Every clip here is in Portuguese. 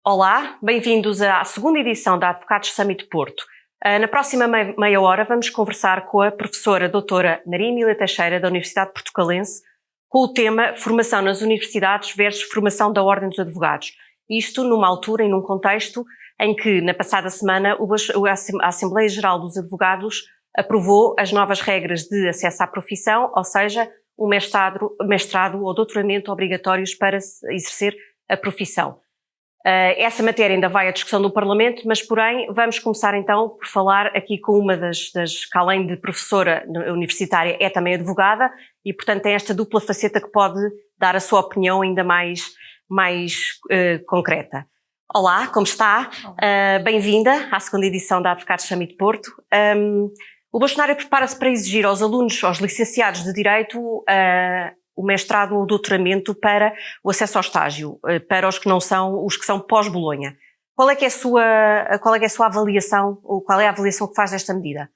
Olá, bem-vindos à segunda edição da Advocados Summit Porto. Na próxima meia hora vamos conversar com a professora doutora Maria Emília Teixeira da Universidade Portucalense com o tema Formação nas Universidades versus Formação da Ordem dos Advogados. Isto numa altura e num contexto em que, na passada semana, a Assembleia Geral dos Advogados aprovou as novas regras de acesso à profissão, ou seja, um mestrado ou doutoramento obrigatórios para exercer a profissão. Essa matéria ainda vai à discussão no Parlamento, mas porém vamos começar então por falar aqui com uma das que além de professora universitária é também advogada e portanto tem esta dupla faceta que pode dar a sua opinião ainda mais concreta. Olá, como está? Bem-vinda à segunda edição da Advocados Summit Porto. O bastonário prepara-se para exigir aos alunos, aos licenciados de Direito, o mestrado ou o doutoramento para o acesso ao estágio, para os que não são, os que são pós-Bolonha. Qual é a sua avaliação, ou qual é a avaliação que faz desta medida?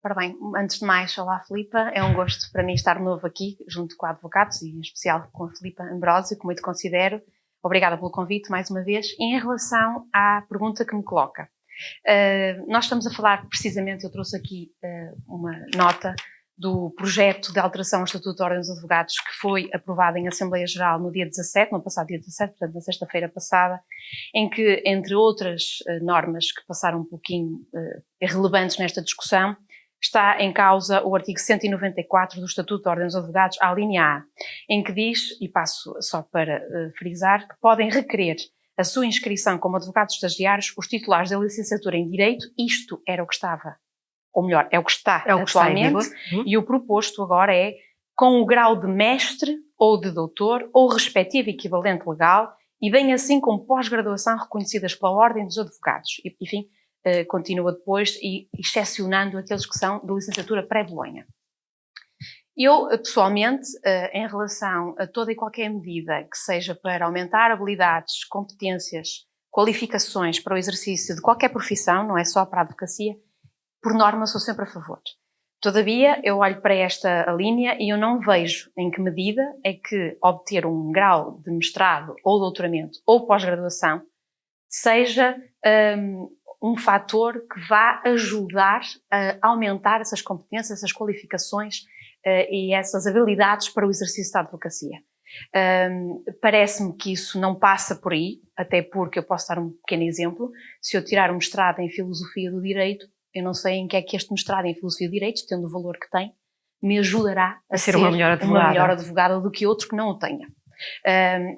Ora bem, antes de mais, olá Filipa, é um gosto para mim estar de novo aqui, junto com a Advocados e em especial com a Filipa Ambrósio, que muito considero. Obrigada pelo convite mais uma vez. Em relação à pergunta que me coloca, nós estamos a falar precisamente, eu trouxe aqui uma nota do projeto de alteração ao Estatuto da Ordem dos Advogados que foi aprovado em Assembleia Geral no dia 17, no passado dia 17, portanto na sexta-feira passada, em que, entre outras normas que passaram um pouquinho irrelevantes nesta discussão, está em causa o artigo 194 do Estatuto da Ordem dos Advogados, à linha A, em que diz, e passo só para frisar, que podem requerer a sua inscrição como advogados estagiários os titulares da licenciatura em Direito, isto era o que estava, ou melhor, é o que está atualmente, e o proposto agora é com o grau de mestre ou de doutor ou respectivo equivalente legal e bem assim com pós-graduação reconhecidas pela Ordem dos Advogados. E, enfim, continua depois e excepcionando aqueles que são de licenciatura pré-Bolonha. Eu, pessoalmente, em relação a toda e qualquer medida que seja para aumentar habilidades, competências, qualificações para o exercício de qualquer profissão, não é só para a advocacia, por norma sou sempre a favor. Todavia, eu olho para esta linha e eu não vejo em que medida é que obter um grau de mestrado ou doutoramento ou pós-graduação seja um fator que vá ajudar a aumentar essas competências, essas qualificações e essas habilidades para o exercício da advocacia. Parece-me que isso não passa por aí, até porque eu posso dar um pequeno exemplo. Se eu tirar um mestrado em Filosofia do Direito, eu não sei em que é que este mestrado em Filosofia do Direito, tendo o valor que tem, me ajudará a ser uma melhor advogada do que outro que não o tenha.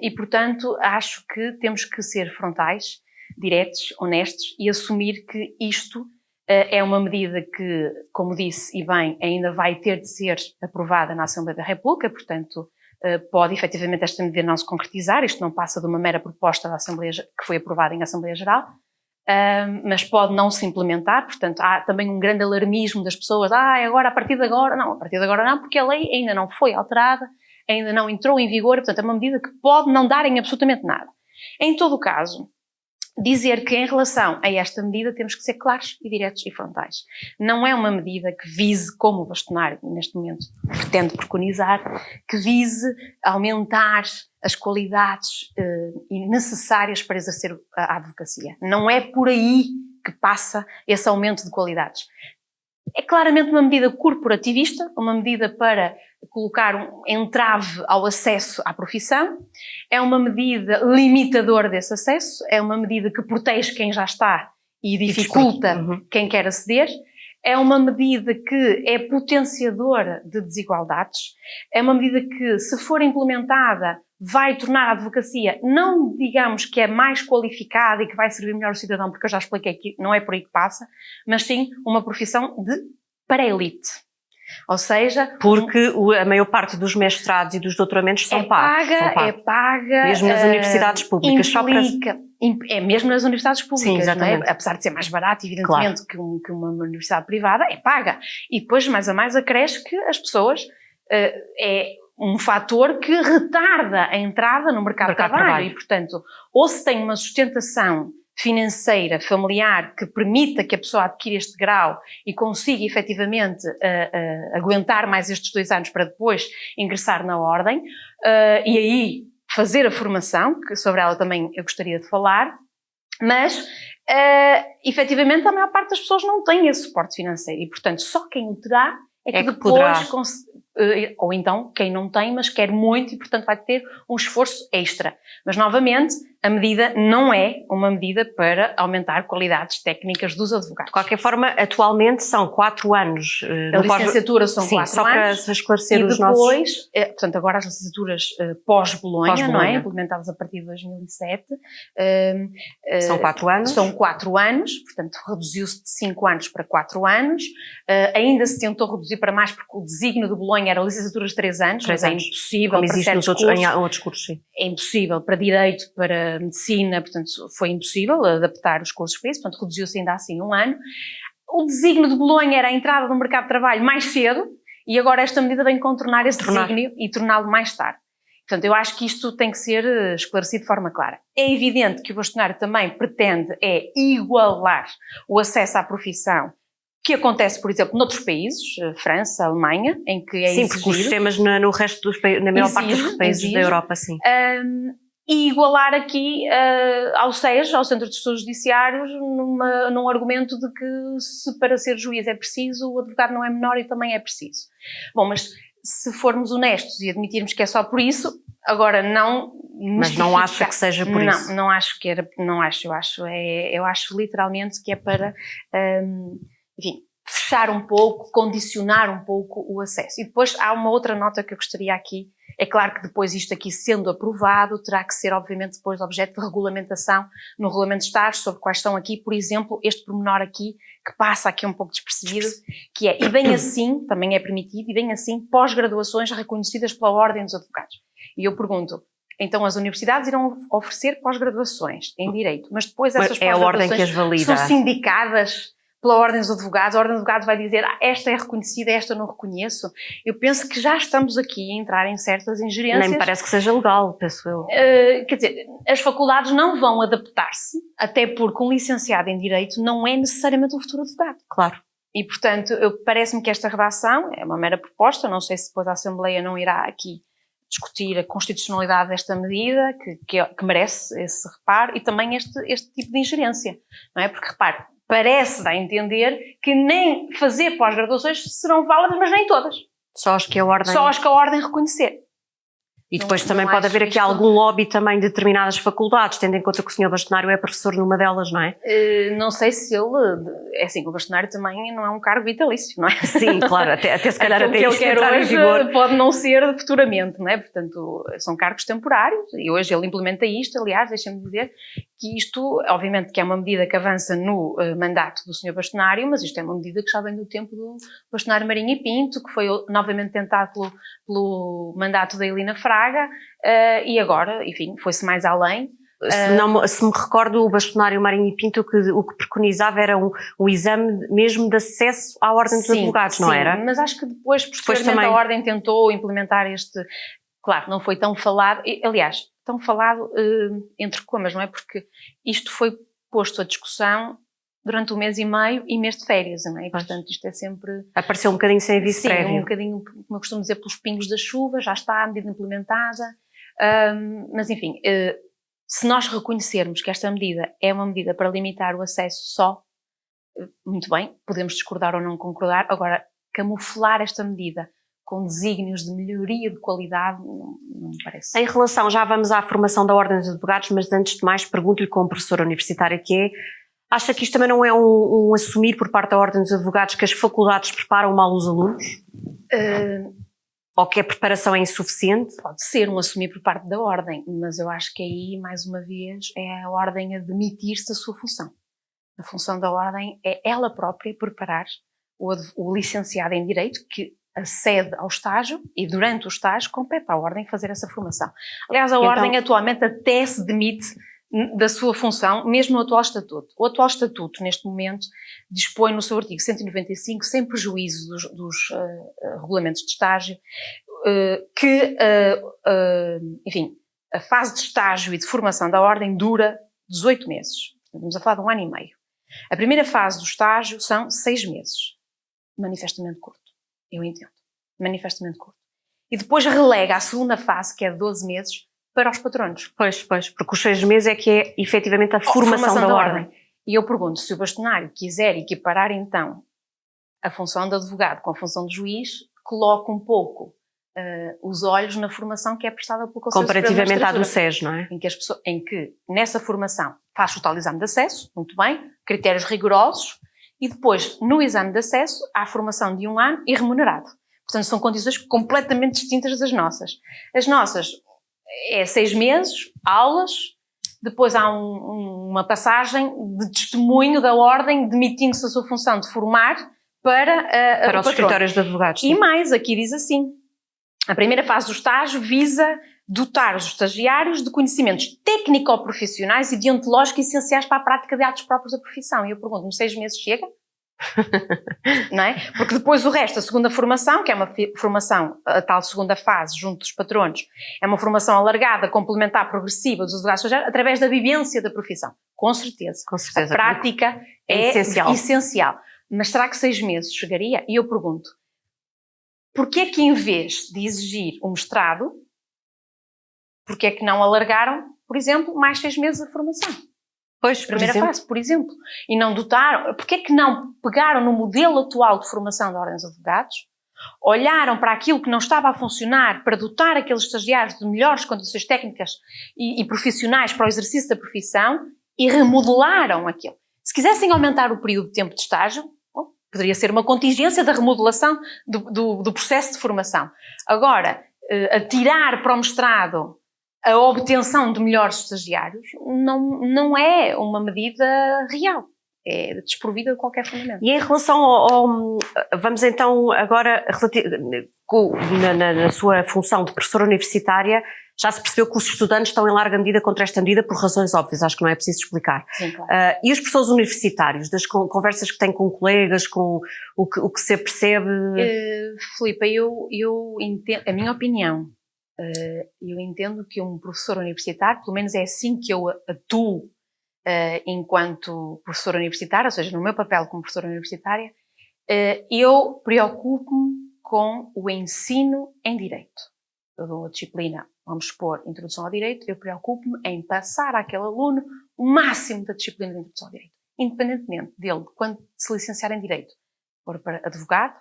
E, portanto, acho que temos que ser frontais, diretos, honestos e assumir que isto é uma medida que, como disse e bem, ainda vai ter de ser aprovada na Assembleia da República, portanto, pode efetivamente esta medida não se concretizar, isto não passa de uma mera proposta da Assembleia, que foi aprovada em Assembleia Geral, mas pode não se implementar, portanto há também um grande alarmismo das pessoas, agora, a partir de agora não, porque a lei ainda não foi alterada, ainda não entrou em vigor, portanto é uma medida que pode não dar em absolutamente nada. Em todo o caso, dizer que em relação a esta medida temos que ser claros e diretos e frontais. Não é uma medida que vise, como o bastonário neste momento pretende preconizar, que vise aumentar as qualidades necessárias para exercer a advocacia. Não é por aí que passa esse aumento de qualidades. É claramente uma medida corporativista, uma medida para colocar um entrave ao acesso à profissão, é uma medida limitadora desse acesso, é uma medida que protege quem já está e dificulta quem quer aceder, é uma medida que é potenciadora de desigualdades, é uma medida que, se for implementada, vai tornar a advocacia, não digamos que é mais qualificada e que vai servir melhor o cidadão, porque eu já expliquei que não é por aí que passa, mas sim uma profissão para a elite. Ou seja... Porque a maior parte dos mestrados e dos doutoramentos são pagos. É paga. Mesmo nas universidades públicas. É mesmo nas universidades públicas, sim, não é? Apesar de ser mais barato, evidentemente, claro, que uma universidade privada, é paga. E depois, mais a mais, acresce que as pessoas... é um fator que retarda a entrada no mercado de trabalho. E, portanto, ou se tem uma sustentação financeira, familiar, que permita que a pessoa adquira este grau e consiga efetivamente aguentar mais estes 2 anos para depois ingressar na ordem, e aí fazer a formação, que sobre ela também eu gostaria de falar, Mas, efetivamente, a maior parte das pessoas não tem esse suporte financeiro e, portanto, só quem o terá é que depois, ou então quem não tem, mas quer muito e, portanto, vai ter um esforço extra. Mas, novamente, a medida não é uma medida para aumentar qualidades técnicas dos advogados. De qualquer forma, atualmente são 4 anos. A licenciatura são 4 anos. Só para esclarecer os nossos... E depois, portanto, agora as licenciaturas pós-Bolonha, não é? Implementadas a partir de 2007. São 4 anos? São 4 anos, portanto, reduziu-se de 5 anos para 4 anos. Ainda se tentou reduzir para mais, porque o desígnio de Bolonha era licenciaturas de 3 anos, mas é impossível. Como existe nos outros cursos, sim. É impossível para Direito, para Medicina, portanto, foi impossível adaptar os cursos para isso, portanto, reduziu-se ainda assim 1 ano. O desígnio de Bolonha era a entrada no mercado de trabalho mais cedo, e agora esta medida vem contornar esse desígnio e torná-lo mais tarde. Portanto, eu acho que isto tem que ser esclarecido de forma clara. É evidente que o bastonário também pretende igualar o acesso à profissão que acontece, por exemplo, noutros países, França, Alemanha, em que é exigido. Sim, porque os sistemas no resto dos países, na maior parte dos países da Europa, sim. E igualar aqui ao SES, ao Centro de Estudos Judiciários, num argumento de que se para ser juiz é preciso, o advogado não é menor e também é preciso. Bom, mas se formos honestos e admitirmos que é só por isso, agora não... Mas não acha que seja por isso? Não acho que era, não acho, eu acho literalmente que é para, enfim, fechar um pouco, condicionar um pouco o acesso. E depois há uma outra nota que eu gostaria aqui. É claro que depois isto aqui sendo aprovado, terá que ser obviamente depois objeto de regulamentação no regulamento de estágio, sobre quais são aqui, por exemplo, este pormenor aqui, que passa aqui um pouco despercebido, que é, e bem assim, também é permitido, e bem assim, pós-graduações reconhecidas pela Ordem dos Advogados. E eu pergunto, então as universidades irão oferecer pós-graduações em Direito, mas depois essas pós-graduações são sindicadas pela Ordem dos Advogados, a Ordem dos Advogados vai dizer esta é reconhecida, esta não reconheço. Eu penso que já estamos aqui a entrar em certas ingerências. Nem me parece que seja legal, penso eu. Quer dizer, as faculdades não vão adaptar-se, até porque um licenciado em Direito não é necessariamente um futuro advogado. Claro. E, portanto, parece-me que esta redação é uma mera proposta, não sei se depois a Assembleia não irá aqui discutir a constitucionalidade desta medida, que merece esse reparo, e também este tipo de ingerência, não é? Porque, repare, parece dar a entender que nem fazer pós-graduações serão válidas, mas nem todas. Só as que a Ordem reconhecer. E depois também pode haver aqui algum lobby também de determinadas faculdades, tendo em conta que o Sr. Bastonário é professor numa delas, não é? Não sei se ele... É assim, o bastonário também não é um cargo vitalício, não é? Sim, claro, até se calhar até isto entrar em vigor pode não ser futuramente, não é? Portanto, são cargos temporários e hoje ele implementa isto. Aliás, deixem-me dizer que isto, obviamente que é uma medida que avança no mandato do Sr. Bastonário, mas isto é uma medida que já vem do tempo do bastonário Marinho e Pinto, que foi novamente tentado pelo mandato da Helena Fraga, e agora, enfim, foi-se mais além. Se me recordo, o bastonário Marinho e Pinto o que preconizava era um exame mesmo de acesso à Ordem dos Advogados, não era? Sim, mas acho que depois posteriormente a Ordem tentou implementar este... Claro, não foi tão falado, aliás, tão falado entre comas, não é? Porque isto foi posto à discussão durante 1 mês e meio e mês de férias, não é? E, portanto, isto é sempre... Apareceu um bocadinho sem aviso prévio. Sim, um bocadinho, como eu costumo dizer, pelos pingos da chuva, já está a medida implementada, mas enfim, se nós reconhecermos que esta medida é uma medida para limitar o acesso só, muito bem, podemos discordar ou não concordar, agora, camuflar esta medida com desígnios de melhoria de qualidade, não me parece. Em relação, já vamos à formação da Ordem dos Advogados, mas antes de mais pergunto-lhe como professora universitária que é, acha que isto também não é um assumir por parte da Ordem dos Advogados que as faculdades preparam mal os alunos? Ou que a preparação é insuficiente? Pode ser um assumir por parte da Ordem, mas eu acho que aí, mais uma vez, é a Ordem a demitir-se da sua função. A função da Ordem é ela própria preparar o licenciado em Direito, que acede ao estágio e durante o estágio compete à Ordem fazer essa formação. Aliás, a Ordem atualmente até se demite da sua função, mesmo no atual Estatuto. O atual Estatuto, neste momento, dispõe no seu artigo 195, sem prejuízo dos regulamentos de estágio, que, enfim, a fase de estágio e de formação da Ordem dura 18 meses. Estamos a falar de 1 ano e meio. A primeira fase do estágio são 6 meses. Manifestamente curto. Eu entendo. Manifestamente curto. E depois relega a segunda fase, que é de 12 meses, para os patronos. Pois, porque os 6 meses é que é efetivamente a formação da ordem. E eu pergunto, se o bastonário quiser equiparar então a função de advogado com a função de juiz, coloca um pouco os olhos na formação que é prestada pelo Conselho comparativamente à do SES, não é? Em que nessa formação faz o tal exame de acesso, muito bem, critérios rigorosos, e depois no exame de acesso há a formação de 1 ano e remunerado. Portanto, são condições completamente distintas das nossas. As nossas é 6 meses, aulas, depois há uma passagem de testemunho da ordem, demitindo-se a sua função de formar para os escritórios de advogados. Sim. E mais, aqui diz assim, a primeira fase do estágio visa dotar os estagiários de conhecimentos técnico-profissionais e deontológicos essenciais para a prática de atos próprios da profissão. E eu pergunto-me, 6 meses chega? Não é? Porque depois o resto, a segunda formação, que é uma formação, a tal segunda fase, junto dos patronos, é uma formação alargada, complementar, progressiva dos advogados estagiários, através da vivência da profissão. Com certeza. A prática é essencial. Mas será que 6 meses chegaria? E eu pergunto, porquê é que em vez de exigir um mestrado, porquê é que não alargaram, por exemplo, mais 6 meses a formação? Pois, primeira fase, por exemplo. E não dotaram, porquê é que não pegaram no modelo atual de formação da Ordem dos Advogados, olharam para aquilo que não estava a funcionar para dotar aqueles estagiários de melhores condições técnicas e profissionais para o exercício da profissão e remodelaram aquilo. Se quisessem aumentar o período de tempo de estágio, poderia ser uma contingência da remodelação do processo de formação. Agora, atirar para o mestrado a obtenção de melhores estagiários não é uma medida real. É desprovida de qualquer fundamento. E em relação vamos então agora, na sua função de professora universitária, já se percebeu que os estudantes estão em larga medida contra esta medida por razões óbvias, acho que não é preciso explicar. Sim, claro. E os professores universitários, das conversas que têm com colegas, com o que se percebe? Filipa, eu entendo, a minha opinião, eu entendo que um professor universitário, pelo menos é assim que eu atuo enquanto professora universitária, ou seja, no meu papel como professora universitária, eu preocupo-me com o ensino em Direito. Eu dou a disciplina, vamos supor, Introdução ao Direito, eu preocupo-me em passar àquele aluno o máximo da disciplina de Introdução ao Direito, independentemente dele, quando se licenciar em Direito, for para advogado,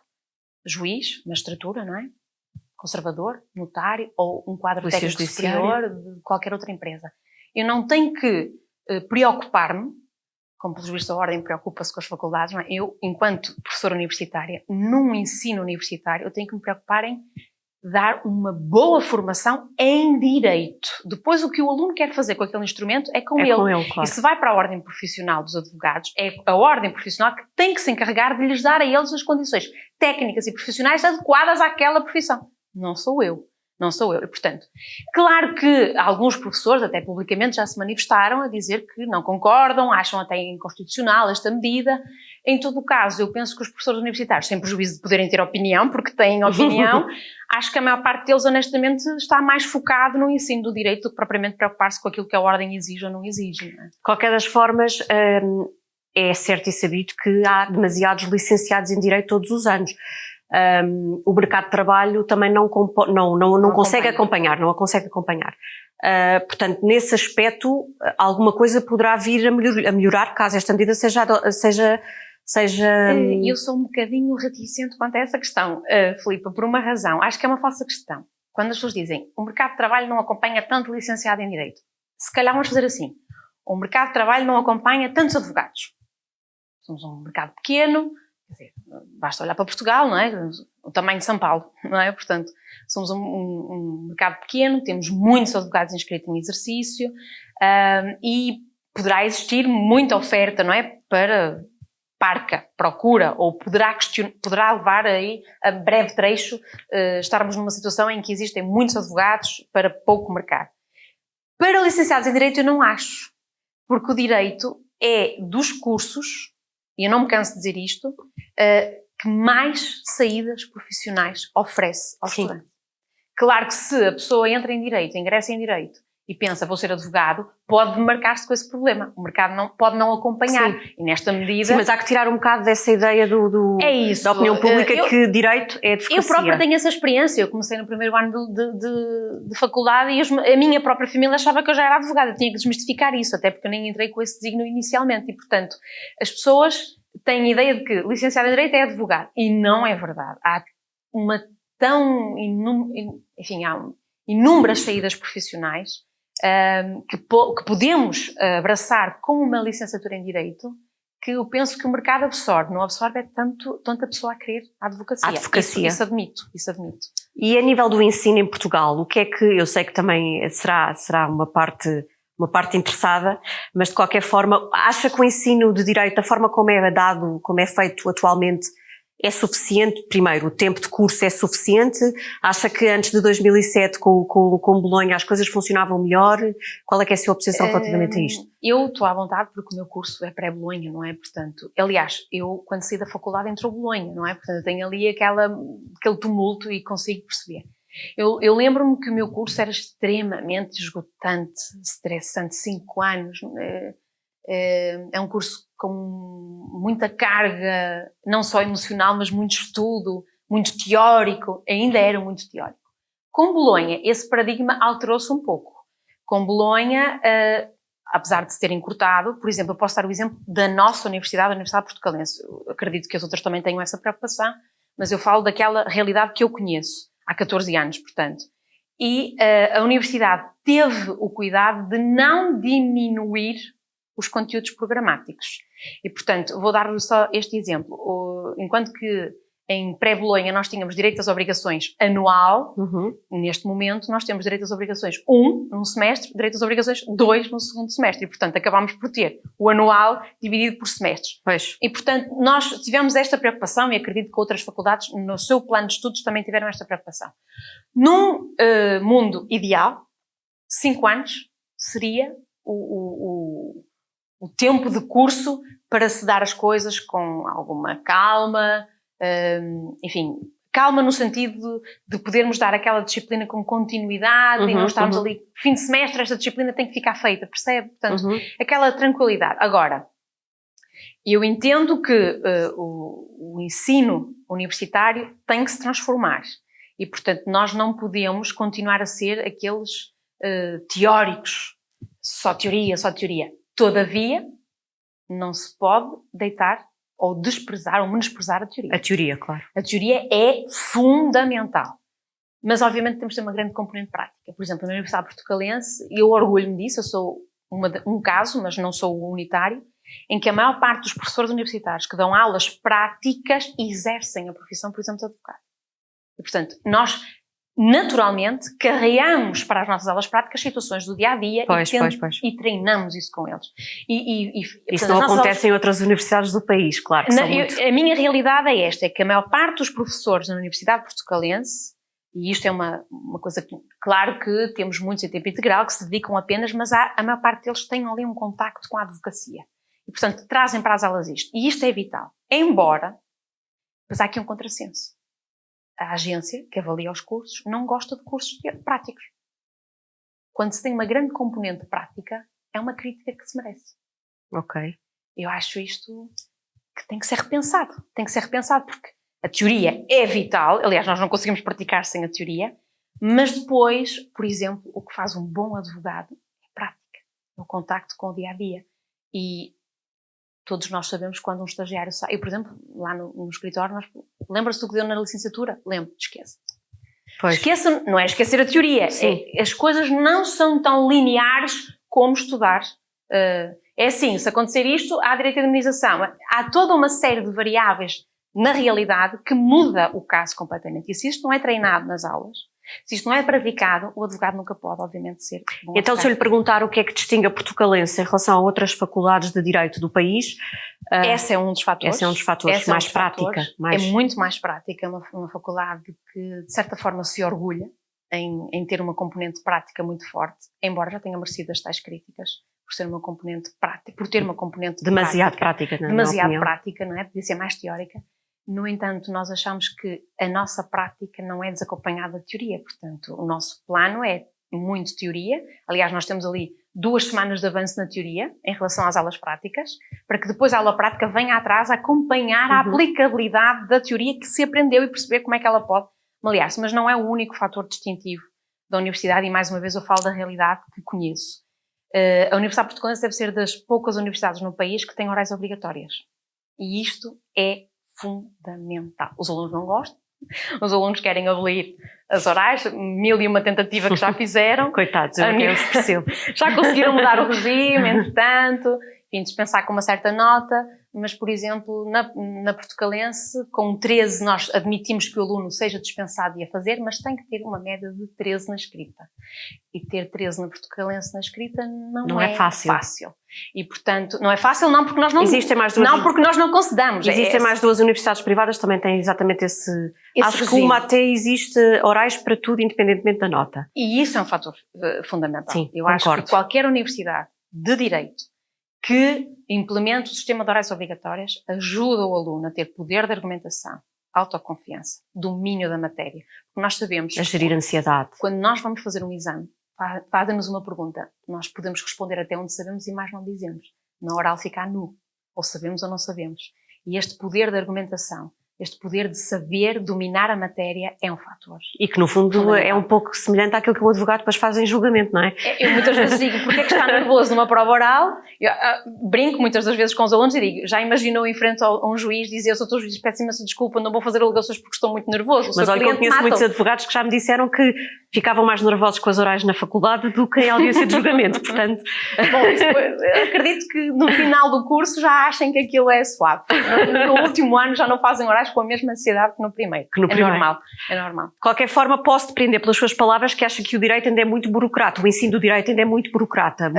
juiz, magistratura, não é? Conservador, notário ou um quadro técnico superior de qualquer outra empresa. Eu não tenho que preocupar-me, como pelo juiz da ordem preocupa-se com as faculdades, não é? Eu, enquanto professora universitária, num ensino universitário, eu tenho que me preocupar em dar uma boa formação em Direito. Depois, o que o aluno quer fazer com aquele instrumento é com ele. Claro. E se vai para a ordem profissional dos advogados, é a ordem profissional que tem que se encarregar de lhes dar a eles as condições técnicas e profissionais adequadas àquela profissão. Não sou eu. E, portanto, claro que alguns professores, até publicamente, já se manifestaram a dizer que não concordam, acham até inconstitucional esta medida. Em todo o caso, eu penso que os professores universitários, sem prejuízo de poderem ter opinião, porque têm opinião, acho que a maior parte deles, honestamente, está mais focado no ensino do direito do que propriamente preocupar-se com aquilo que a ordem exige ou não exige. Não é? De qualquer das formas, é certo e sabido que há demasiados licenciados em Direito todos os anos. O mercado de trabalho também não consegue acompanhar. Portanto, nesse aspecto, alguma coisa poderá vir a melhorar caso esta medida seja... Eu sou um bocadinho reticente quanto a essa questão, Filipa, por uma razão. Acho que é uma falsa questão. Quando as pessoas dizem o mercado de trabalho não acompanha tanto licenciado em Direito, se calhar vamos fazer assim. O mercado de trabalho não acompanha tantos advogados. Somos um mercado pequeno, quer dizer, basta olhar para Portugal, não é? O tamanho de São Paulo, não é? Portanto, somos um mercado pequeno, temos muitos advogados inscritos em exercício e poderá existir muita oferta, não é? Para parca, procura, ou poderá levar aí a breve trecho estarmos numa situação em que existem muitos advogados para pouco mercado. Para licenciados em Direito eu não acho, porque o Direito é dos cursos, e eu não me canso de dizer isto, que mais saídas profissionais oferece aos estudantes. Claro que se a pessoa entra em Direito, ingressa em Direito, e pensa, vou ser advogado, pode demarcar-se com esse problema. O mercado pode não acompanhar. Sim. E nesta medida... Sim, mas há que tirar um bocado dessa ideia É isso. da opinião pública que direito é advocacia. Eu própria tenho essa experiência. Eu comecei no primeiro ano de faculdade e a minha própria família achava que eu já era advogada. Eu tinha que desmistificar isso, até porque eu nem entrei com esse designo inicialmente. E, portanto, as pessoas têm a ideia de que licenciado em Direito é advogado. E não é verdade. Há há inúmeras saídas profissionais que podemos abraçar com uma licenciatura em Direito, que eu penso que o mercado absorve. Não absorve tanto a pessoa a querer a advocacia. Isso admito. E a nível do ensino em Portugal, o que é que, eu sei que também será uma parte interessada, mas de qualquer forma, acha que o ensino de Direito, a forma como é dado, como é feito atualmente, é suficiente? Primeiro, o tempo de curso é suficiente? Acha que antes de 2007, com Bolonha, as coisas funcionavam melhor? Qual é que é a sua posição relativamente a isto? Eu estou à vontade porque o meu curso é pré-Bolonha, não é? Portanto, aliás, eu quando saí da faculdade entrou Bolonha, não é? Portanto, eu tenho ali aquele tumulto e consigo perceber. Eu lembro-me que o meu curso era extremamente esgotante, estressante, 5 anos. É um curso com muita carga, não só emocional, mas muito estudo, muito teórico, ainda era muito teórico. Com Bolonha, esse paradigma alterou-se um pouco. Com Bolonha, apesar de se ter encurtado, por exemplo, eu posso dar o exemplo da nossa universidade, a Universidade Portucalense. Eu acredito que as outras também tenham essa preocupação, mas eu falo daquela realidade que eu conheço, há 14 anos, portanto. E a universidade teve o cuidado de não diminuir os conteúdos programáticos. E, portanto, vou dar só este exemplo. Enquanto que em pré-Bolonha nós tínhamos direito às obrigações anual, neste momento nós temos direito às obrigações 1 num semestre, direito às obrigações 2 no segundo semestre. E, portanto, acabámos por ter o anual dividido por semestres. Pois. E, portanto, nós tivemos esta preocupação e acredito que outras faculdades, no seu plano de estudos, também tiveram esta preocupação. Num mundo ideal, 5 anos seria o tempo de curso para se dar as coisas com alguma calma, enfim, calma no sentido de podermos dar aquela disciplina com continuidade e não estarmos ali, fim de semestre, esta disciplina tem que ficar feita, percebe? Portanto, aquela tranquilidade. Agora, eu entendo que o ensino universitário tem que se transformar e, portanto, nós não podemos continuar a ser aqueles teóricos, só teoria. Todavia, não se pode deitar ou desprezar ou menosprezar a teoria. A teoria, claro. A teoria é fundamental. Mas, obviamente, temos de ter uma grande componente prática. Por exemplo, na Universidade Portucalense, eu orgulho-me disso, eu sou um caso, mas não sou o unitário, em que a maior parte dos professores universitários que dão aulas práticas exercem a profissão, por exemplo, de advogado. E, portanto, nós naturalmente carreamos para as nossas aulas práticas situações do dia-a-dia e treinamos isso com eles. Isso não acontece em outras universidades do país, claro. A minha realidade é esta, é que a maior parte dos professores na Universidade Portucalense, e isto é uma coisa que, claro que temos muitos em tempo integral que se dedicam apenas, mas a maior parte deles tem ali um contacto com a advocacia. E, portanto, trazem para as aulas isto. E isto é vital. Embora, mas há aqui um contrassenso. A agência, que avalia os cursos, não gosta de cursos práticos. Quando se tem uma grande componente prática, é uma crítica que se merece. Ok. Eu acho isto que tem que ser repensado. Tem que ser repensado porque a teoria é vital. Aliás, nós não conseguimos praticar sem a teoria. Mas depois, por exemplo, o que faz um bom advogado é prática. É o contacto com o dia-a-dia. E todos nós sabemos quando um estagiário sai. Eu, por exemplo, lá no escritório, lembra-se do que deu na licenciatura? Lembro, esquece. Esqueça, não é esquecer a teoria. As coisas não são tão lineares como estudar. É assim, se acontecer isto, há direito à indemnização. Há toda uma série de variáveis na realidade que muda o caso completamente. E se isto não é treinado nas aulas, se isto não é praticado, o advogado nunca pode, obviamente, ser bom. Então, se eu lhe perguntar o que é que distingue a Portucalense em relação a outras faculdades de Direito do país... Esse é um dos fatores. Esse é um dos fatores, mais prática. É muito mais prática, é uma faculdade que, de certa forma, se orgulha em ter uma componente prática muito forte, embora já tenha merecido as tais críticas, por ser uma componente prática, por ter uma componente demasiado prática, demasiado prática, não é? Podia ser mais teórica. No entanto, nós achamos que a nossa prática não é desacompanhada de teoria, portanto, o nosso plano é muito teoria. Aliás, nós temos ali 2 semanas de avanço na teoria em relação às aulas práticas, para que depois a aula prática venha atrás a acompanhar a aplicabilidade da teoria que se aprendeu e perceber como é que ela pode malear-se. Mas não é o único fator distintivo da universidade, e mais uma vez eu falo da realidade que conheço. A Universidade Portucalense deve ser das poucas universidades no país que têm horários obrigatórias. E isto é fundamental. Os alunos não gostam, os alunos querem abolir as horários, 1001 tentativa que já fizeram. Coitados, eu os percebo. Já conseguiram mudar o regime, entretanto, enfim, dispensar com uma certa nota, mas, por exemplo, na Portucalense, com 13 nós admitimos que o aluno seja dispensado e a fazer, mas tem que ter uma média de 13 na escrita. E ter 13 na Portucalense na escrita não é fácil. E, portanto, não é fácil não porque nós não... Existem mais duas... Não porque nós não concedamos. Existem mais 2 universidades privadas, também têm exatamente esse acho regime. Que uma até existe horários para tudo, independentemente da nota. E isso é um fator fundamental. Sim, eu concordo. acho que qualquer universidade de direito que implemente o sistema de horários obrigatórios ajuda o aluno a ter poder de argumentação, autoconfiança, domínio da matéria. Porque nós sabemos... A gerir ansiedade. Quando nós vamos fazer um exame, fazem-nos uma pergunta, nós podemos responder até onde sabemos e mais não dizemos. Na oral fica nu. Ou sabemos ou não sabemos. E este poder de argumentação, este poder de saber dominar a matéria é um fator. E que, no fundo, é um pouco semelhante àquilo que o advogado depois faz em julgamento, não é? Eu muitas vezes digo, porque é que está nervoso numa prova oral? Eu brinco muitas das vezes com os alunos e digo, já imaginou em frente a um juiz dizer, Sr. Juiz, peço imensa desculpa, não vou fazer alegações porque estou muito nervoso. Mas olha que eu conheço muitos advogados que já me disseram que ficavam mais nervosos com as orais na faculdade do que em audiência de julgamento, portanto... Bom, acredito que no final do curso já achem que aquilo é suave. No último ano já não fazem orais com a mesma ansiedade que no primeiro. É normal. De qualquer forma, posso depender pelas suas palavras que acha que o direito ainda é muito burocrata, o ensino do direito ainda é muito burocrata.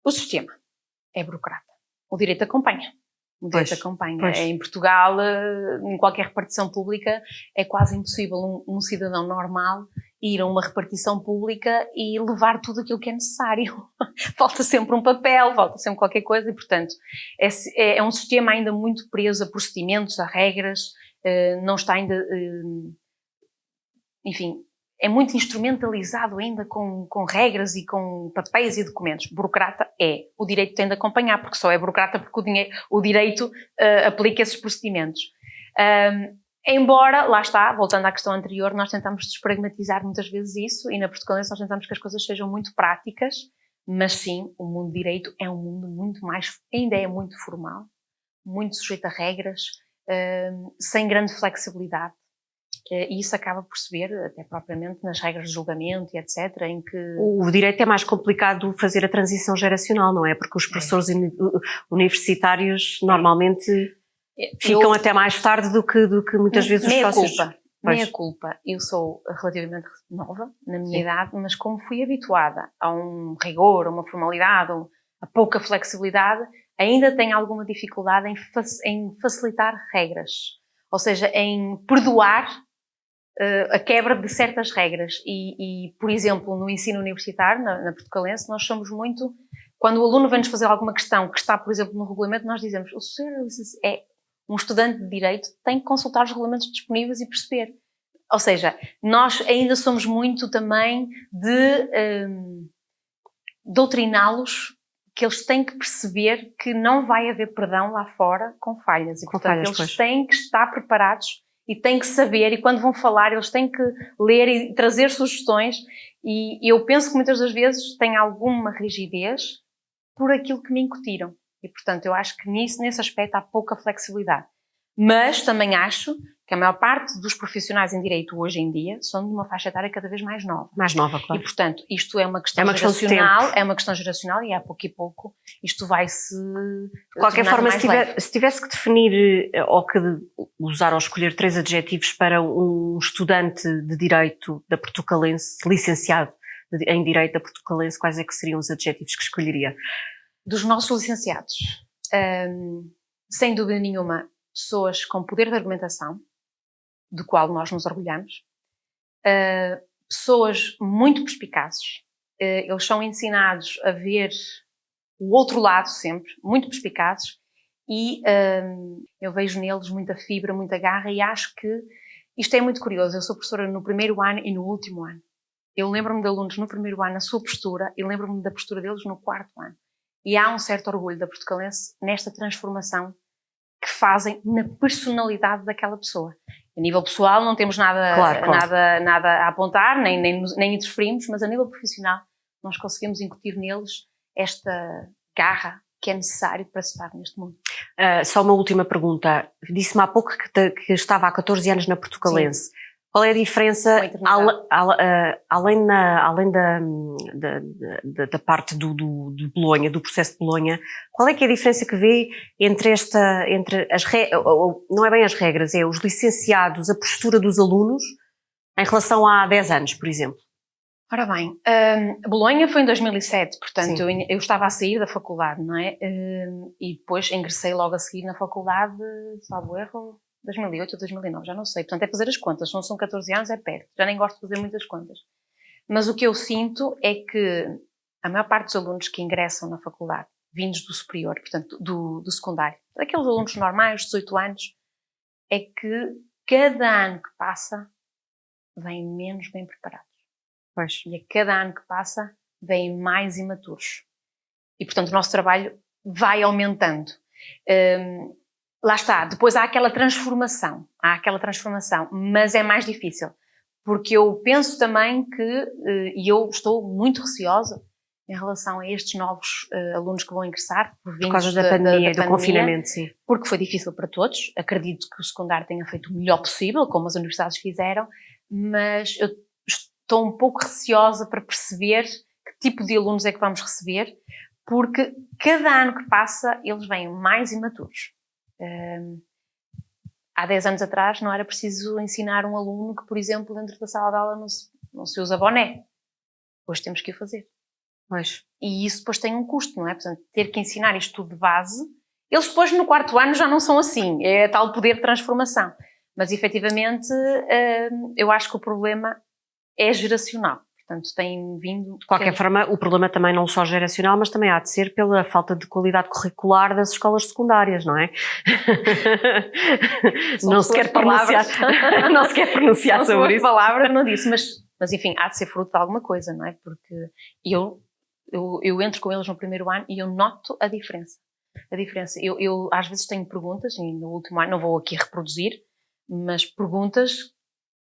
O sistema é burocrata. O direito acompanha. O direito acompanha. Pois. Em Portugal, em qualquer repartição pública, é quase impossível um cidadão normal ir a uma repartição pública e levar tudo aquilo que é necessário. Falta sempre um papel, falta sempre qualquer coisa e, portanto, é um sistema ainda muito preso a procedimentos, a regras, não está ainda... enfim, é muito instrumentalizado ainda com regras e com papéis e documentos. Burocrata é. O direito tem de acompanhar, porque só é burocrata porque o direito aplica esses procedimentos. Embora, lá está, voltando à questão anterior, nós tentamos despragmatizar muitas vezes isso e na Portucalense nós tentamos que as coisas sejam muito práticas, mas sim, o mundo do direito é um mundo muito mais, ainda é muito formal, muito sujeito a regras, sem grande flexibilidade. E isso acaba por se ver até propriamente nas regras de julgamento e etc. em que... O direito é mais complicado fazer a transição geracional, não é? Porque os professores universitários normalmente ficam até mais tarde do que muitas vezes os sócios. Meia culpa. Eu sou relativamente nova na minha idade, mas como fui habituada a um rigor, a uma formalidade, a pouca flexibilidade, ainda tenho alguma dificuldade em facilitar regras. Ou seja, em perdoar a quebra de certas regras. E, por exemplo, no ensino universitário, na Portucalense, nós somos muito... Quando o aluno vem-nos fazer alguma questão que está, por exemplo, no regulamento, nós dizemos, o senhor é um estudante de Direito, tem que consultar os regulamentos disponíveis e perceber. Ou seja, nós ainda somos muito também de doutriná-los que eles têm que perceber que não vai haver perdão lá fora com falhas. E, portanto, eles têm que estar preparados e têm que saber, e quando vão falar, eles têm que ler e trazer sugestões. E eu penso que muitas das vezes tem alguma rigidez por aquilo que me incutiram. E, portanto, eu acho que nesse aspecto há pouca flexibilidade. Mas também acho que a maior parte dos profissionais em direito hoje em dia são de uma faixa etária cada vez mais nova. Mais nova, claro. E, portanto, isto é uma questão geracional, é uma questão geracional e a pouco e pouco isto vai-se... De qualquer forma, se tivesse que definir ou que usar ou escolher 3 adjetivos para um estudante de Direito da Portucalense, licenciado em Direito da Portucalense, quais é que seriam os adjetivos que escolheria? Dos nossos licenciados, sem dúvida nenhuma, pessoas com poder de argumentação, do qual nós nos orgulhamos, pessoas muito perspicazes, eles são ensinados a ver o outro lado sempre, muito perspicazes, e eu vejo neles muita fibra, muita garra, e acho que isto é muito curioso. Eu sou professora no primeiro ano e no último ano, Eu lembro-me de alunos no primeiro ano, a sua postura, e lembro-me da postura deles no quarto ano. E há um certo orgulho da Portucalense nesta transformação que fazem na personalidade daquela pessoa. A nível pessoal não temos nada a apontar, nem interferimos, mas a nível profissional nós conseguimos incutir neles esta garra que é necessário para se estar neste mundo. Só uma última pergunta. Disse-me há pouco que estava há 14 anos na Portucalense. Sim. Qual é a diferença, além da parte do Bolonha, do processo de Bolonha, qual é que é a diferença que vê entre as regras, não é bem as regras, é os licenciados, a postura dos alunos, em relação a há 10 anos, por exemplo? Ora bem, Bolonha foi em 2007, portanto eu estava a sair da faculdade, não é? E depois ingressei logo a seguir na faculdade, salvo erro, 2008 ou 2009, já não sei. Portanto, é fazer as contas. Se não são 14 anos, é perto. Já nem gosto de fazer muitas contas. Mas o que eu sinto é que a maior parte dos alunos que ingressam na faculdade, vindos do superior, portanto, do secundário, aqueles alunos normais, 18 anos, é que cada ano que passa, vêm menos bem preparados. Pois. E a cada ano que passa, vêm mais imaturos. E, portanto, o nosso trabalho vai aumentando. Lá está, depois há aquela transformação, mas é mais difícil, porque eu penso também que, e eu estou muito receosa em relação a estes novos alunos que vão ingressar, por causa da pandemia e do confinamento, sim. Porque foi difícil para todos, acredito que o secundário tenha feito o melhor possível, como as universidades fizeram, mas eu estou um pouco receosa para perceber que tipo de alunos é que vamos receber, porque cada ano que passa eles vêm mais imaturos. Há 10 anos atrás não era preciso ensinar um aluno que, por exemplo, dentro da sala de aula não se usa boné. Hoje temos que o fazer. Pois. E isso depois tem um custo, não é? Portanto, ter que ensinar isto tudo de base. Eles depois no quarto ano já não são assim. É tal poder de transformação. Mas, efetivamente, eu acho que o problema é geracional. Portanto, tem vindo... De qualquer forma, o problema também não só geracional, mas também há de ser pela falta de qualidade curricular das escolas secundárias, não é? Não se quer pronunciar sobre isso. Palavras não disse, mas enfim, há de ser fruto de alguma coisa, não é? Porque eu entro com eles no primeiro ano e eu noto a diferença. Eu às vezes tenho perguntas, e no último ano não vou aqui reproduzir, mas perguntas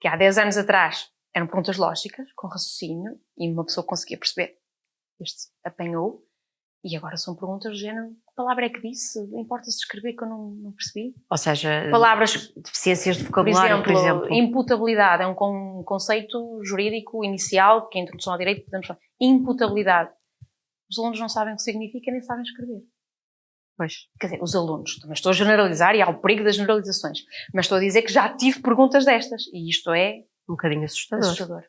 que há 10 anos atrás eram perguntas lógicas, com raciocínio, e uma pessoa conseguia perceber. Este apanhou, e agora são perguntas do género: que palavra é que disse? Importa-se escrever que eu não percebi? Ou seja, palavras, deficiências de vocabulário, por exemplo. Imputabilidade é um conceito jurídico inicial, que é a introdução ao direito, podemos falar. Imputabilidade. Os alunos não sabem o que significa, nem sabem escrever. Pois. Quer dizer, os alunos, também estou a generalizar, e há o perigo das generalizações, mas estou a dizer que já tive perguntas destas, e isto é um bocadinho assustador.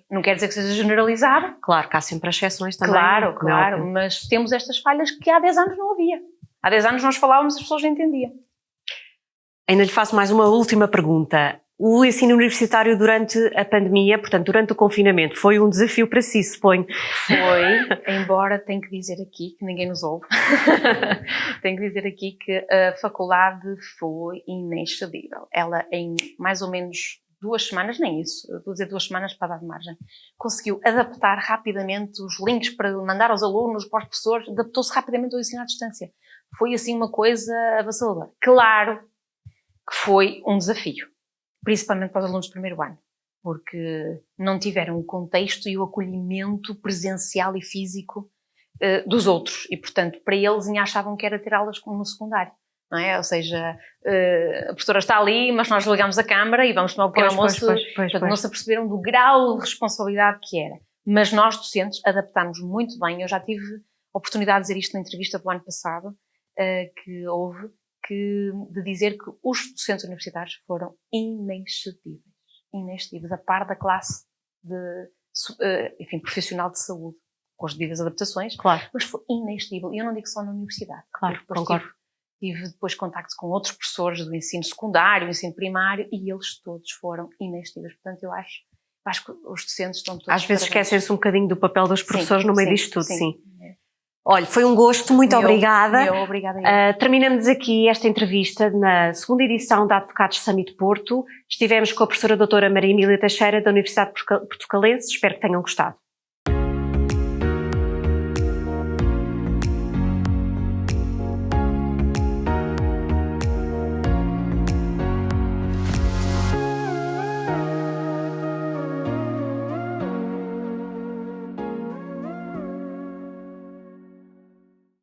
Não quer dizer que seja generalizado. Claro que há sempre exceções também. Claro, mas temos estas falhas que há 10 anos não havia. Há 10 anos nós falávamos e as pessoas não entendiam. Ainda lhe faço mais uma última pergunta. O ensino universitário durante a pandemia, portanto, durante o confinamento, foi um desafio para si, suponho? Foi, embora tenho que dizer aqui, que ninguém nos ouve, tenho que dizer aqui que a faculdade foi inexcedível. Ela, em mais ou menos 2 semanas, nem isso, vou dizer 2 semanas para dar de margem, conseguiu adaptar rapidamente os links para mandar aos alunos, para os professores, adaptou-se rapidamente ao ensino à distância. Foi assim uma coisa avassaladora. Claro que foi um desafio, principalmente para os alunos do primeiro ano, porque não tiveram o contexto e o acolhimento presencial e físico dos outros, e portanto para eles achavam que era ter aulas como no secundário. Não é? Ou seja, a professora está ali, mas nós ligamos a câmara e vamos tomar o pequeno almoço. Portanto, não se aperceberam do grau de responsabilidade que era. Mas nós, docentes, adaptámos muito bem. Eu já tive a oportunidade de dizer isto na entrevista do ano passado, que houve, de dizer que os docentes universitários foram inexcedíveis, a par da classe profissional de saúde, com as devidas adaptações, claro. Mas foi inexcedível. E eu não digo só na universidade. Claro, concordo. Tive depois contacto com outros professores do ensino secundário, ensino primário, e eles todos foram inexcedíveis. Portanto, eu acho que os docentes estão todos... Às vezes esquecem-se um bocadinho do papel dos professores no meio disto tudo, sim. Olha, foi um gosto, muito obrigada. Obrigada. Terminamos aqui esta entrevista na segunda edição da Advocados Summit Porto. Estivemos com a professora doutora Maria Emília Teixeira da Universidade Portucalense. Espero que tenham gostado.